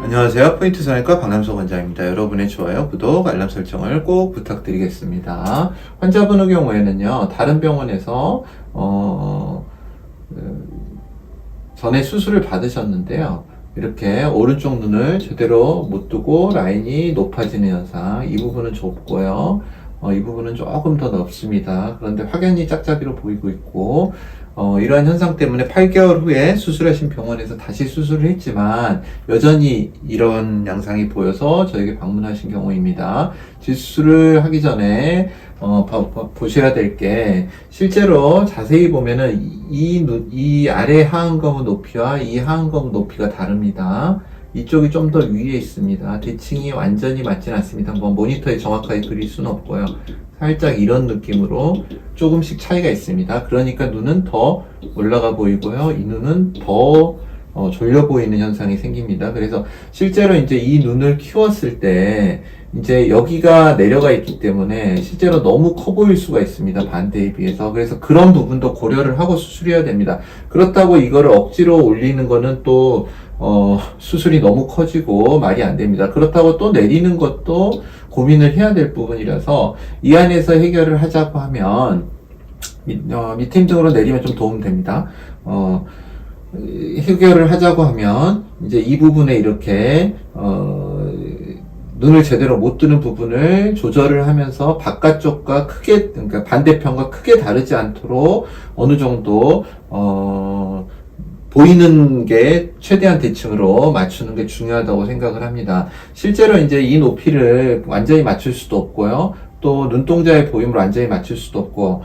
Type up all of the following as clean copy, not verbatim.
안녕하세요. 포인트 성형외과 박남석 원장입니다. 여러분의 좋아요, 구독, 알람 설정을 꼭 부탁드리겠습니다. 환자분의 경우에는요, 다른 병원에서 전에 수술을 받으셨는데요. 이렇게 오른쪽 눈을 제대로 못 뜨고 라인이 높아지는 현상, 이 부분은 좁고요. 이 부분은 조금 더 넓습니다. 그런데 확연히 짝짝이로 보이고 있고, 이러한 현상 때문에 8개월 후에 수술하신 병원에서 다시 수술을 했지만 여전히 이런 양상이 보여서 저에게 방문하신 경우입니다. 수술을 하기 전에 보셔야 될 게, 실제로 자세히 보면은 이 아래 하안검의 높이와 이 하안검 높이가 다릅니다. 이쪽이 좀 더 위에 있습니다. 대칭이 완전히 맞진 않습니다. 모니터에 정확하게 그릴 수는 없고요. 살짝 이런 느낌으로 조금씩 차이가 있습니다. 그러니까 눈은 더 올라가 보이고요. 이 눈은 더 졸려 보이는 현상이 생깁니다. 그래서 실제로 이제 이 눈을 키웠을 때 이제 여기가 내려가 있기 때문에 실제로 너무 커 보일 수가 있습니다. 반대에 비해서. 그래서 그런 부분도 고려를 하고 수술해야 됩니다. 그렇다고 이거를 억지로 올리는 거는 또 수술이 너무 커지고 말이 안 됩니다. 그렇다고 또 내리는 것도 고민을 해야 될 부분이라서 이 안에서 해결을 하자고 하면 밑에 힘등으로 내리면 좀 도움됩니다. 해결을 하자고 하면 이제 이 부분에 이렇게 눈을 제대로 못 뜨는 부분을 조절을 하면서 바깥쪽과 크게, 그러니까 반대편과 크게 다르지 않도록 어느 정도 보이는 게 최대한 대칭으로 맞추는 게 중요하다고 생각을 합니다. 실제로 이제 이 높이를 완전히 맞출 수도 없고요. 또 눈동자의 보임을 완전히 맞출 수도 없고,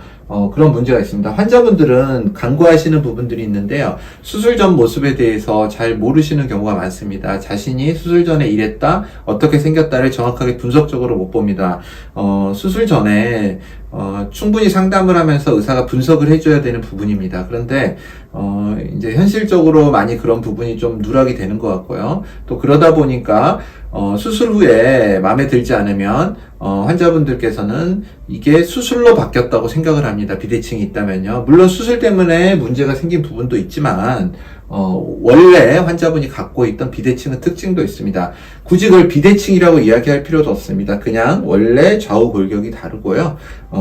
그런 문제가 있습니다. 환자분들은 간과하시는 부분들이 있는데요. 수술 전 모습에 대해서 잘 모르시는 경우가 많습니다. 자신이 수술 전에 이랬다, 어떻게 생겼다를 정확하게 분석적으로 못 봅니다. 수술 전에 충분히 상담을 하면서 의사가 분석을 해줘야 되는 부분입니다. 그런데 이제 현실적으로 많이 그런 부분이 좀 누락이 되는 것 같고요. 또 그러다 보니까 수술 후에 마음에 들지 않으면 환자분들께서는 이게 수술로 바뀌었다고 생각을 합니다. 비대칭이 있다면요. 물론 수술 때문에 문제가 생긴 부분도 있지만 원래 환자분이 갖고 있던 비대칭의 특징도 있습니다. 굳이 그걸 비대칭이라고 이야기할 필요도 없습니다. 그냥 원래 좌우 골격이 다르고요.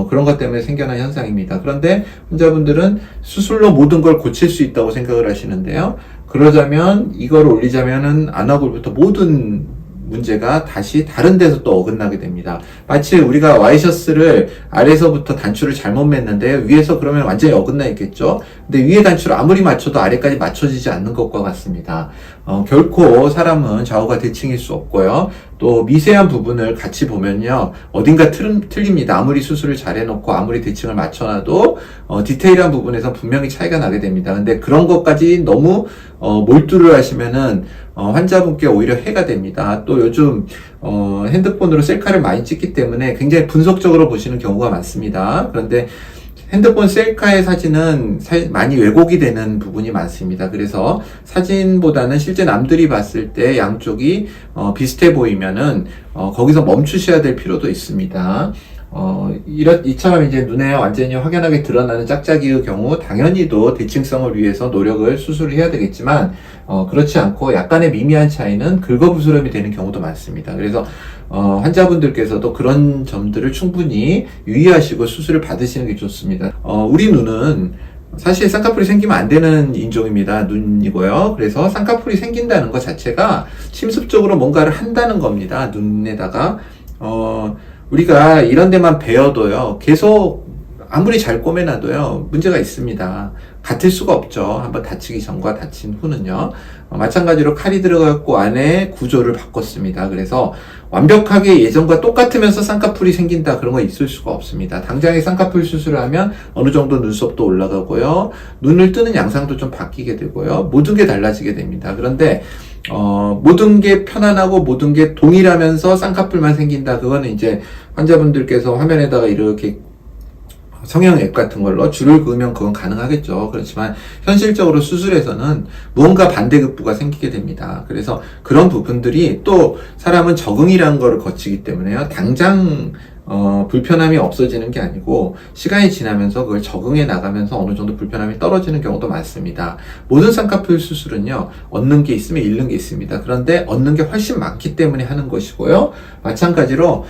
그런 것 때문에 생겨난 현상입니다. 그런데 환자분들은 수술로 모든 걸 고칠 수 있다고 생각을 하시는데요. 그러자면 이걸 올리자면은 안아골부터 모든 문제가 다시 다른 데서 또 어긋나게 됩니다. 마치 우리가 와이셔츠를 아래서부터 단추를 잘못 맸는데 위에서 그러면 완전히 어긋나 있겠죠? 근데 위에 단추를 아무리 맞춰도 아래까지 맞춰지지 않는 것과 같습니다. 결코 사람은 좌우가 대칭일 수 없고요. 또 미세한 부분을 같이 보면요, 어딘가 틀립니다. 아무리 수술을 잘 해놓고 아무리 대칭을 맞춰놔도 디테일한 부분에서 분명히 차이가 나게 됩니다. 근데 그런 것까지 너무 몰두를 하시면은 환자분께 오히려 해가 됩니다. 또 요즘 핸드폰으로 셀카를 많이 찍기 때문에 굉장히 분석적으로 보시는 경우가 많습니다. 그런데 핸드폰 셀카의 사진은 많이 왜곡이 되는 부분이 많습니다. 그래서 사진보다는 실제 남들이 봤을 때 양쪽이 비슷해 보이면은 거기서 멈추셔야 될 필요도 있습니다. 이처럼 이제 눈에 완전히 확연하게 드러나는 짝짝이의 경우 당연히도 대칭성을 위해서 노력을 수술을 해야 되겠지만 그렇지 않고 약간의 미미한 차이는 긁어부스럼이 되는 경우도 많습니다. 그래서 환자분들께서도 그런 점들을 충분히 유의하시고 수술을 받으시는 게 좋습니다. 우리 눈은 사실 쌍꺼풀이 생기면 안 되는 인종입니다. 눈이고요. 그래서 쌍꺼풀이 생긴다는 것 자체가 침습적으로 뭔가를 한다는 겁니다. 눈에다가 우리가 이런 데만 베어도요, 계속 아무리 잘 꼬매놔도요, 문제가 있습니다. 같을 수가 없죠. 한번 다치기 전과 다친 후는요. 마찬가지로 칼이 들어갔고 안에 구조를 바꿨습니다. 그래서 완벽하게 예전과 똑같으면서 쌍꺼풀이 생긴다, 그런 거 있을 수가 없습니다. 당장에 쌍꺼풀 수술을 하면 어느 정도 눈썹도 올라가고요, 눈을 뜨는 양상도 좀 바뀌게 되고요, 모든 게 달라지게 됩니다. 그런데 모든 게 편안하고 모든 게 동일하면서 쌍꺼풀만 생긴다, 그거는 이제 환자분들께서 화면에다가 이렇게 성형액 같은 걸로 줄을 그으면 그건 가능하겠죠. 그렇지만 현실적으로 수술에서는 무언가 반대급부가 생기게 됩니다. 그래서 그런 부분들이, 또 사람은 적응이라는 거를 거치기 때문에요, 당장 불편함이 없어지는 게 아니고 시간이 지나면서 그걸 적응해 나가면서 어느 정도 불편함이 떨어지는 경우도 많습니다. 모든 쌍꺼풀 수술은요, 얻는 게 있으면 잃는 게 있습니다. 그런데 얻는 게 훨씬 많기 때문에 하는 것이고요. 마찬가지로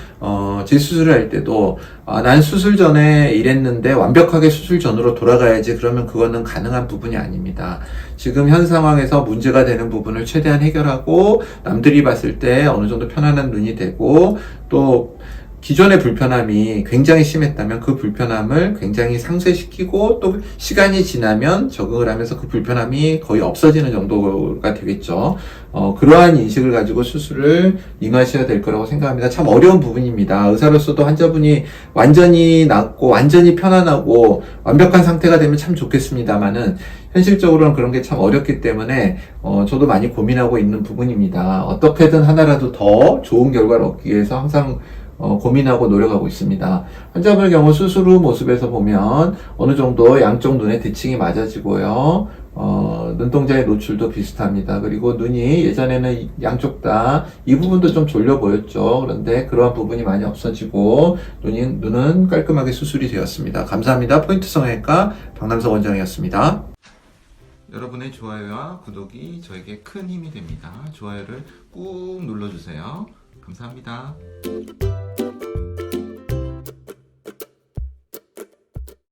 재수술을 할 때도 난 수술 전에 이랬는데 완벽하게 수술 전으로 돌아가야지, 그러면 그거는 가능한 부분이 아닙니다. 지금 현 상황에서 문제가 되는 부분을 최대한 해결하고 남들이 봤을 때 어느 정도 편안한 눈이 되고, 또 기존의 불편함이 굉장히 심했다면 그 불편함을 굉장히 상쇄시키고, 또 시간이 지나면 적응을 하면서 그 불편함이 거의 없어지는 정도가 되겠죠. 그러한 인식을 가지고 수술을 임하셔야 될 거라고 생각합니다. 참 어려운 부분입니다. 의사로서도 환자분이 완전히 낫고 완전히 편안하고 완벽한 상태가 되면 참 좋겠습니다만은 현실적으로는 그런 게 참 어렵기 때문에 저도 많이 고민하고 있는 부분입니다. 어떻게든 하나라도 더 좋은 결과를 얻기 위해서 항상 고민하고 노력하고 있습니다. 환자분의 경우 수술 후 모습에서 보면 어느 정도 양쪽 눈의 대칭이 맞아지고요. 눈동자의 노출도 비슷합니다. 그리고 눈이 예전에는 양쪽 다 이 부분도 좀 졸려 보였죠. 그런데 그러한 부분이 많이 없어지고 눈은 깔끔하게 수술이 되었습니다. 감사합니다. 포인트 성형외과 박남석 원장이었습니다. 여러분의 좋아요와 구독이 저에게 큰 힘이 됩니다. 좋아요를 꾹 눌러주세요. 감사합니다.